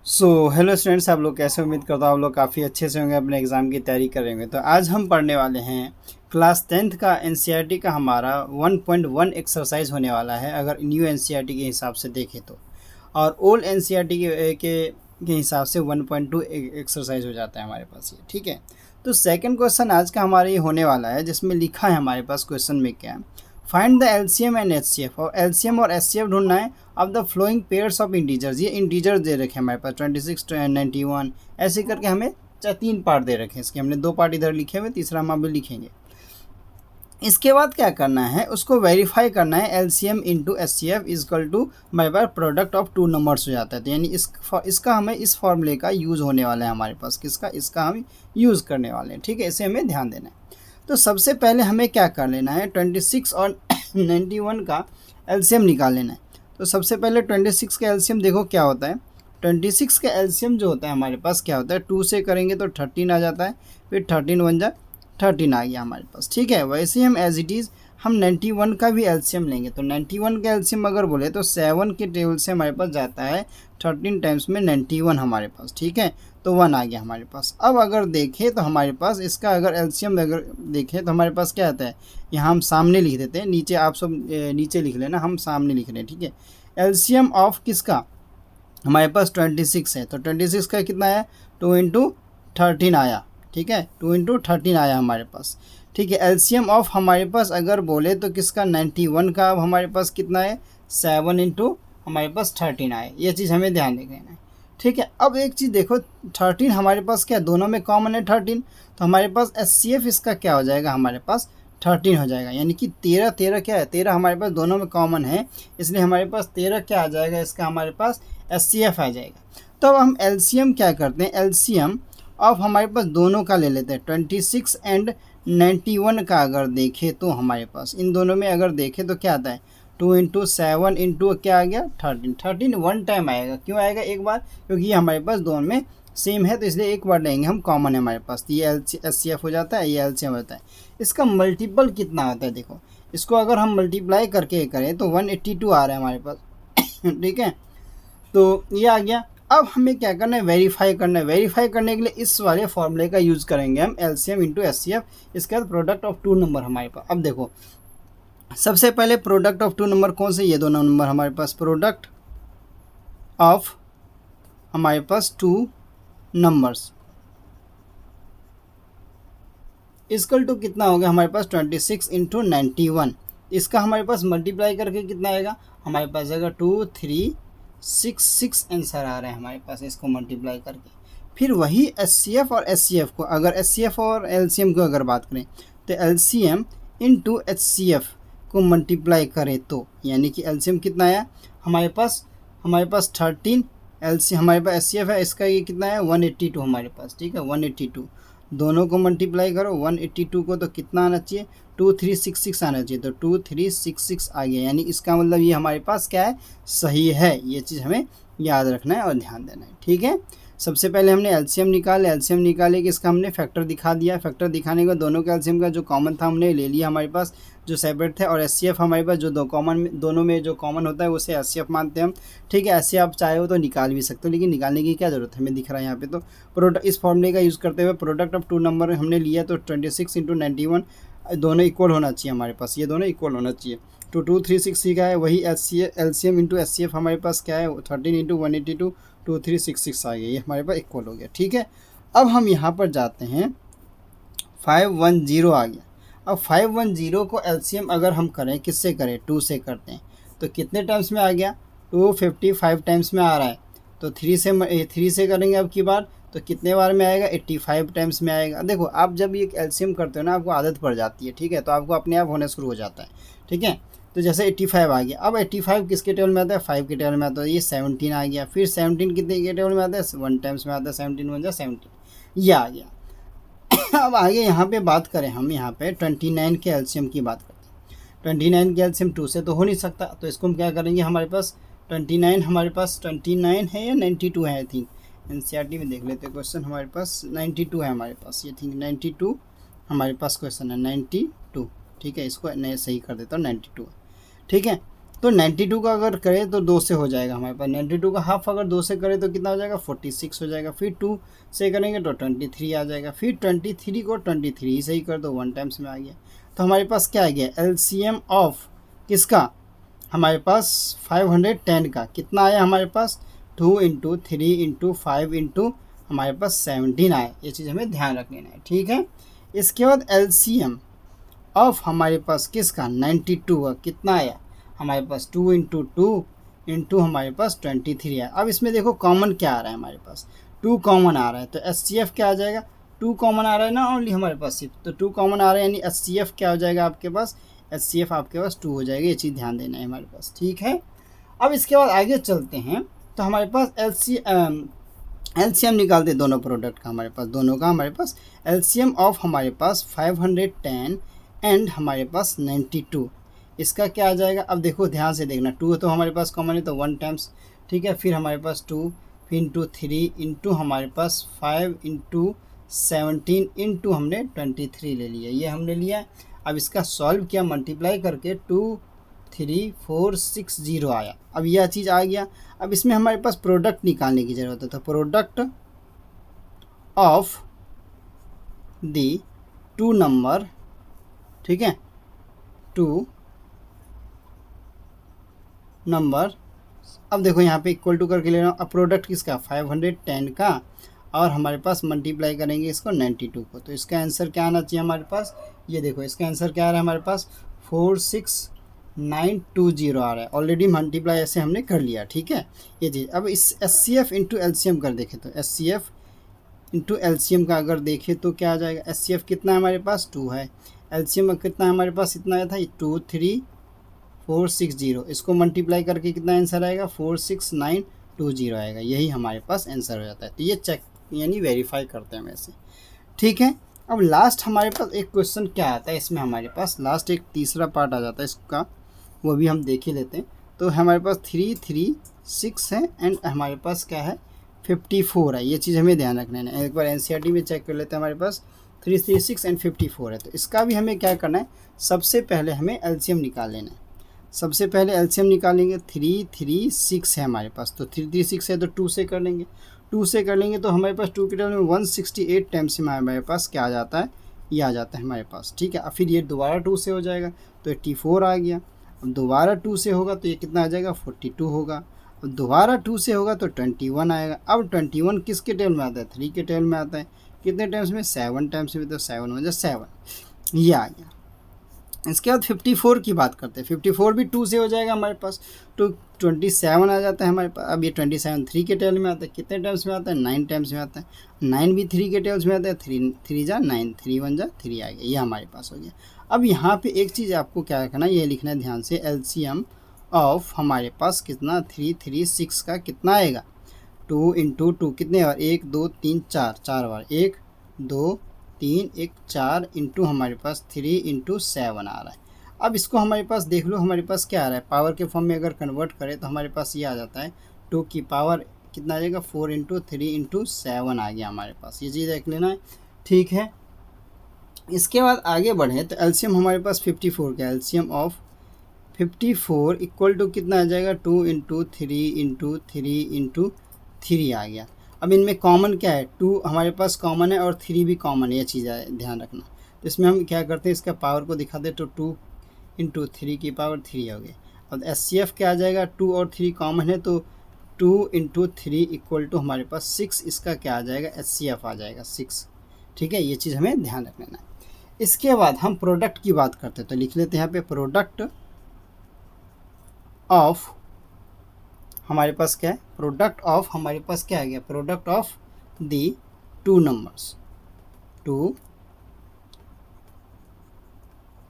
Hello students, आप लोग कैसे? उम्मीद करता हूँ आप लोग काफ़ी अच्छे से होंगे, अपने एग्ज़ाम की तैयारी करेंगे। तो आज हम पढ़ने वाले हैं क्लास 10th का एनसीईआरटी का हमारा 1.1 एक्सरसाइज होने वाला है, अगर न्यू एनसीईआरटी के हिसाब से देखें तो। और ओल्ड एनसीईआरटी के हिसाब से 1.2 एक्सरसाइज हो जाता है हमारे पास ये, ठीक है। तो सेकंड क्वेश्चन आज का हमारा ये होने वाला है, जिसमें लिखा है हमारे पास क्वेश्चन में क्या है, find the LCM and HCF. और एलसीएम और एचसीएफ ढूंढना है of the flowing pairs of integers. ये इंटीजर्स दे रखे हैं हमारे पास 26 91, ऐसे करके हमें तीन पार्ट दे रखे हैं इसके। हमने दो पार्ट इधर लिखे हुए, तीसरा हम अभी लिखेंगे। इसके बाद क्या करना है, उसको वेरीफाई करना है। LCM into HCF equal to हमारे पास प्रोडक्ट ऑफ टू नंबर्स हो जाता है। तो यानी इसका हमें इस फॉर्मूले का यूज़ होने वाला है हमारे पास। किसका? इसका हम यूज़ करने वाले हैं, ठीक है। इसे हमें ध्यान देना है। तो सबसे पहले हमें क्या कर लेना है, 26 और 91 का एलसीएम निकाल लेना है। तो सबसे पहले 26 का एलसीएम देखो क्या होता है। 26 का एलसीएम जो होता है हमारे पास क्या होता है, 2 से करेंगे तो 13 आ जाता है, फिर 13 वन जा 13 आ गया हमारे पास, ठीक है। वैसे ही हम एज इट इज़ हम 91 का भी एलसीएम लेंगे। तो 91 का एलसीएम अगर बोले तो 7 के टेबल से हमारे पास जाता है 13 टाइम्स में 91 हमारे पास, ठीक है। तो 1 आ गया हमारे पास। अब अगर देखें तो हमारे पास इसका अगर एलसीएम अगर देखें तो हमारे पास क्या आता है, यहाँ हम सामने लिख देते हैं, नीचे आप सब नीचे लिख लेना, हम सामने लिख रहे हैं, ठीक है। एलसीएम ऑफ किसका? हमारे पास 26 है, तो 26 का कितना है, 2 इंटू 13 आया, ठीक है। 2 इंटू 13 आया हमारे पास, ठीक है। एलसीएम ऑफ हमारे पास अगर बोले तो किसका, 91 का। अब हमारे पास कितना है, 7 इंटू हमारे पास 13 आए। ये चीज़ हमें ध्यान देना है, ठीक है। अब एक चीज़ देखो, 13 हमारे पास क्या, दोनों में कॉमन है 13। तो हमारे पास एचसीएफ इसका क्या हो जाएगा, हमारे पास 13 हो जाएगा। यानी कि 13 क्या है, 13 हमारे पास दोनों में कॉमन है, इसलिए हमारे पास 13 क्या आ जाएगा, इसका हमारे पास एचसीएफ आ जाएगा। तो अब हम एलसीएम क्या करते हैं, एलसीएम ऑफ हमारे पास दोनों का ले लेते हैं। 26 एंड 91 का अगर देखें तो हमारे पास इन दोनों में अगर देखें तो क्या आता है, 2 इंटू 7 इंटू क्या आ गया, 13 वन टाइम आएगा। क्यों आएगा एक बार, क्योंकि ये हमारे पास दोनों में सेम है, तो इसलिए एक बार लेंगे हम, कॉमन है हमारे पास। तो ये एच सी एफ हो जाता है, ये एलसीएम होता है। इसका मल्टीपल कितना आता है देखो, इसको अगर हम मल्टीप्लाई करके करें तो 182 आ रहा है हमारे पास ठीक है। तो ये आ गया। अब हमें क्या करना है, वेरीफाई करना है। वेरीफाई करने के लिए इस वाले फॉर्मूले का यूज़ करेंगे हम, एलसीएम इंटू एचसीएफ। इसके बाद प्रोडक्ट ऑफ टू नंबर हमारे पास। अब देखो सबसे पहले प्रोडक्ट ऑफ टू नंबर कौन से, ये दोनों नंबर हमारे पास। प्रोडक्ट ऑफ हमारे पास टू नंबर्स इक्वल टू कितना हो गया हमारे पास, 26 इंटू 91। इसका हमारे पास मल्टीप्लाई करके कितना आएगा, हमारे पास आएगा 2366 आंसर आ रहा है हमारे पास, इसको मल्टीप्लाई करके। फिर वही एचसीएफ और एचसीएफ को, अगर एचसीएफ और एलसीएम को अगर बात करें तो एलसीएम इंटू एचसीएफ को मल्टीप्लाई करें तो यानी कि एलसीएम कितना आया हमारे पास 13, एलसी हमारे पास एचसीएफ है, इसका ये कितना है 182 हमारे पास, ठीक है। 182 दोनों को मल्टीप्लाई करो, 182 को तो कितना आना चाहिए, 2366 आना चाहिए। तो 2366 आ गया, यानी इसका मतलब ये हमारे पास क्या है, सही है। ये चीज़ हमें याद रखना है और ध्यान देना है, ठीक है। सबसे पहले हमने एलसीएम निकाले कि इसका हमने फैक्टर दिखा दिया। फैक्टर दिखाने के दोनों के एलसीएम का जो कॉमन था हमने ले लिया हमारे पास, जो सेपरेट थे। और एचसीएफ हमारे पास जो दोनों में जो कॉमन होता है उसे एचसीएफ मानते हैं हम, ठीक है। ऐसे आप चाहे हो तो निकाल भी सकते हो, लेकिन निकालने की क्या ज़रूरत है, हमें दिख रहा है यहाँ पे। तो प्रोडक्ट इस फॉर्मूले का यूज़ करते हुए प्रोडक्ट ऑफ टू नंबर हमने लिया, तो 26 इंटू 91 दोनों इक्वल होना चाहिए हमारे पास, ये दोनों इक्वल होना चाहिए। तो 2366 का है, वही एलसीएम इंटू एचसीएफ हमारे पास क्या है, 13 इंटू 182, 2366 आ गया, ये हमारे पास इक्वल हो गया, ठीक है। अब हम यहाँ पर जाते हैं, 510 आ गया। अब 510 को एलसीएम अगर हम करें, किससे करें, 2 से करते हैं, तो कितने टाइम्स में आ गया, 255 टाइम्स में आ रहा है। तो 3 से करेंगे अब की बार, तो कितने बार में आएगा, 85 टाइम्स में आएगा। देखो आप जब ये एलसीएम करते हो ना, आपको आदत पड़ जाती है, ठीक है। तो आपको अपने आप होना शुरू हो जाता है, ठीक है। तो जैसे 85 आ गया। अब 85 किसके टेबल में आता है, 5 के टेबल में आता है। ये 17 आ गया। फिर 17 कितने के टेबल में आता है, 1 टाइम्स में आता है, 17 1 जा 17, ये आ गया अब आगे यहाँ पे बात करें, हम यहाँ पे 29 के एलसीएम की बात करते हैं। 29 के एलसीएम 2 से तो हो नहीं सकता, तो इसको हम क्या करेंगे, हमारे पास 29 है या 92 है, आई थिंक एनसीईआरटी में देख लेते हैं क्वेश्चन। हमारे पास 92 है हमारे पास, ये थिंक 92 हमारे पास क्वेश्चन है, 92, ठीक है। इसको नए सही कर देता हूँ, 92, ठीक है। तो 92 का अगर करें तो 2 से हो जाएगा हमारे पास, 92 का हाफ अगर 2 से करें तो कितना हो जाएगा 46 हो जाएगा, फिर 2 से करेंगे तो 23 आ जाएगा, फिर 23 को 23 से ही कर दो, 1 टाइम्स में आ गया। तो हमारे पास क्या आ गया एलसीएम ऑफ किसका, हमारे पास 510 का कितना आया हमारे पास 2 इंटू 3 इंटू 5 इंटू हमारे पास 17 आया। ये चीज़ हमें ध्यान रख लेना है, ठीक है। इसके बाद एलसीएम ऑफ हमारे पास किसका 92 का कितना आया हमारे पास 2 इंटू 2 इंटू हमारे पास 23 आया। अब इसमें देखो कॉमन क्या आ रहा है हमारे पास 2 कॉमन आ रहा है, तो एचसीएफ क्या आ जाएगा 2 कॉमन आ रहा है ना ओनली हमारे पास सिर्फ, तो 2 कॉमन आ रहा है यानी एचसीएफ क्या हो जाएगा आपके पास, एचसीएफ आपके पास 2 हो जाएगा। ये चीज़ ध्यान देना है हमारे पास, ठीक है। अब इसके बाद आगे चलते हैं, तो हमारे पास एलसीएम निकालते हैं दोनों प्रोडक्ट का, हमारे पास दोनों का हमारे पास एलसीएम ऑफ हमारे पास 510 एंड हमारे पास 92, इसका क्या आ जाएगा। अब देखो ध्यान से देखना, 2 तो हमारे पास कॉमन है तो 1 टाइम्स, ठीक है, फिर हमारे पास 2 फिर इंटू 3 इंटू हमारे पास 5 इंटू 17 इंटू हमने 23 ले लिया, ये हमने लिया। अब इसका सॉल्व किया मल्टीप्लाई करके 23460 आया। अब यह चीज़ आ गया। अब इसमें हमारे पास प्रोडक्ट निकालने की ज़रूरत है, तो प्रोडक्ट ऑफ दी 2 नंबर, ठीक है, 2 नंबर। अब देखो यहाँ पे इक्वल टू करके ले रहा हूँ। अब प्रोडक्ट किसका 510 का और हमारे पास मल्टीप्लाई करेंगे इसको 92 को, तो इसका आंसर क्या आना चाहिए हमारे पास, ये देखो इसका आंसर क्या आ रहा है हमारे पास 46920 आ रहा है। ऑलरेडी मल्टीप्लाई ऐसे हमने कर लिया, ठीक है ये चीज़। अब इस एचसीएफ इंटू एलसीएम कर देखें तो एचसीएफ इंटू एलसीएम का अगर देखें तो क्या आ जाएगा, एचसीएफ कितना है हमारे पास 2 है, एलसीएम कितना है हमारे पास इतना आया था 23460, इसको मल्टीप्लाई करके कितना आंसर आएगा 46920 आएगा, यही हमारे पास आंसर हो जाता है। तो ये चेक यानी वेरीफाई करते हैं वैसे, ठीक है। अब लास्ट हमारे पास एक क्वेश्चन क्या आता है इसमें, हमारे पास लास्ट एक तीसरा पार्ट आ जाता है इसका, वो भी हम देख ही लेते हैं। तो हमारे पास 336 है एंड हमारे पास क्या है 54 है, ये चीज़ हमें ध्यान रखना है। एक बार एनसीईआरटी में चेक कर लेते हैं, हमारे पास 336 एंड 54 है, तो इसका भी हमें क्या करना है, सबसे पहले हमें एलसीएम निकाल लेना है। सबसे पहले एलसीएम निकालेंगे, 336 है हमारे पास, तो 336 है तो 2 से कर लेंगे, 2 से कर लेंगे तो हमारे पास 2 के टर्म में 168 टाइम्स में हमारे पास क्या आ जाता है, ये आ जाता है हमारे पास, ठीक है। अब फिर ये दोबारा 2 से हो जाएगा तो 84 आ गया। अब दोबारा 2 से होगा तो ये कितना आ जाएगा 42 होगा। अब दोबारा 2 से होगा तो 21 आएगा। अब 21 किसके टेबल में आता है 3 के टेबल में आता है, कितने टाइम्स में 7 टाइम्स में, तो 7 हो जाए 7, ये आ गया। इसके बाद 54 की बात करते हैं, 54 भी 2 से हो जाएगा हमारे पास, तो 27 आ जाता है हमारे पास। अब ये 27 3 के टेबल में आता है, कितने टाइम्स में आता है 9 टाइम्स में आता है, 9 भी 3 के टेबल्स में आता है, 3 जा 9, 3 1 जा 3 आ गया, ये हमारे पास हो गया। अब यहाँ पे एक चीज़ आपको क्या रखना है, ये लिखना है ध्यान से, एलसीएम ऑफ हमारे पास कितना 336 का कितना आएगा 2 इंटू 2 कितने बार 1 2 3 4 4 बार 1 2 3 1 4 इंटू हमारे पास 3 इंटू 7 आ रहा है। अब इसको हमारे पास देख लो हमारे पास क्या आ रहा है, पावर के फॉर्म में अगर कन्वर्ट करें तो हमारे पास ये आ जाता है 2 की पावर कितना आ जाएगा 4 इंटू 3 इंटू 7 आ गया हमारे पास, ये चीज़ देख लेना है, ठीक है। इसके बाद आगे बढ़े तो एलसीएम हमारे पास 54 का, एलसीएम ऑफ 54 इक्वल टू कितना आ जाएगा 2 इंटू 3 इंटू 3 इंटू 3 आ गया। अब इनमें कॉमन क्या है 2 हमारे पास कॉमन है और 3 भी कॉमन है, ये चीज़ ध्यान रखना। तो इसमें हम क्या करते हैं, इसका पावर को दिखाते तो 2 इंटू 3 की पावर 3 हो गई। और एचसीएफ क्या आ जाएगा 2 और 3 कॉमन है तो 2 इंटू 3 इक्वल टू हमारे पास 6, इसका क्या आ जाएगा एचसीएफ आ जाएगा 6, ठीक है, ये चीज़ हमें ध्यान रख लेना है। इसके बाद हम प्रोडक्ट की बात करते हैं, तो लिख लेते हैं यहाँ पे प्रोडक्ट ऑफ हमारे पास क्या है, प्रोडक्ट ऑफ हमारे पास क्या आ गया, product of the 2 numbers, 2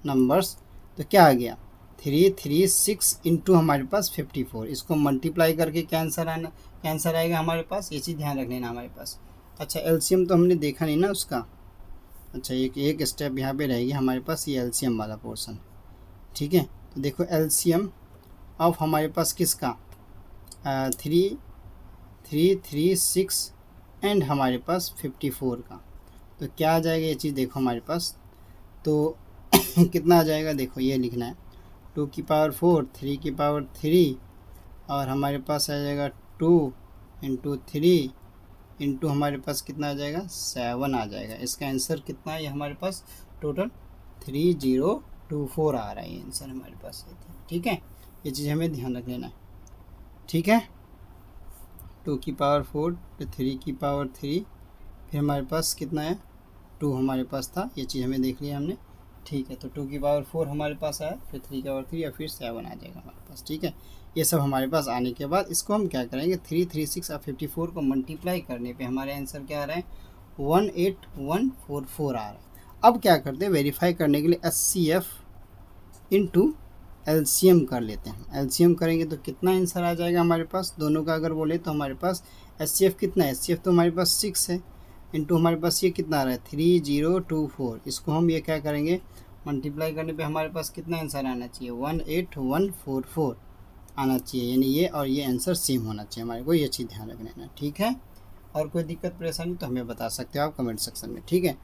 numbers, तो क्या आ गया 336 इंटू हमारे पास 54, इसको मल्टीप्लाई करके कैंसर आएगा हमारे पास, ये चीज़ ध्यान रख लेना हमारे पास। अच्छा एलसीएम तो हमने देखा नहीं ना उसका, अच्छा एक स्टेप यहाँ पे रहेगी हमारे पास, ये एलसीएम वाला पोर्शन, ठीक है। तो देखो एलसीएम ऑफ हमारे पास किसका 336 एंड हमारे पास 54 का, तो क्या आ जाएगा ये चीज़ देखो हमारे पास, तो कितना आ जाएगा देखो ये लिखना है 2 की पावर 4, 3 की पावर 3 और हमारे पास आ जाएगा 2 इंटू 3 इंटू हमारे पास कितना आ जाएगा 7 आ जाएगा। इसका आंसर कितना है हमारे पास टोटल 3024 आ रहा है आंसर हमारे पास। ठीक है, ये चीज़ हमें ध्यान रख लेना है। ठीक है, 2 की पावर 4 तो 3 की पावर 3 फिर हमारे पास कितना है 2 हमारे पास था, ये चीज़ हमें देख लिया हमने। ठीक है, तो 2 की पावर 4 हमारे पास आया, फिर 3 की पावर 3 और फिर 7 आ जाएगा हमारे पास। ठीक है, ये सब हमारे पास आने के बाद इसको हम क्या करेंगे 3, 3, 6 और 54 को मल्टीप्लाई करने पे हमारे आंसर क्या आ रहा है 18144 आ रहा है। अब क्या करते हैं वेरीफाई करने के लिए HCF इंटू LCM कर लेते हैं। LCM करेंगे तो कितना आंसर आ जाएगा हमारे पास, दोनों का अगर बोले तो हमारे पास HCF कितना है, HCF तो हमारे पास 6 है इंटू हमारे पास ये कितना आ रहा है 3024। इसको हम ये क्या करेंगे मल्टीप्लाई करने पे हमारे पास कितना आंसर आना चाहिए 18144 आना चाहिए, यानी ये और ये आंसर सेम होना चाहिए हमारे को, ये चीज़ ध्यान रखना है। ठीक है, और कोई दिक्कत परेशानी तो हमें बता सकते हो आप कमेंट सेक्शन में। ठीक है,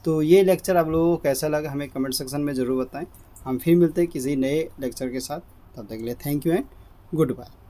तो ये लेक्चर आप लोगों को कैसा लगा हमें कमेंट सेक्शन में ज़रूर बताएं। हम फिर मिलते हैं किसी नए लेक्चर के साथ, तब तक के लिए thank you and good bye.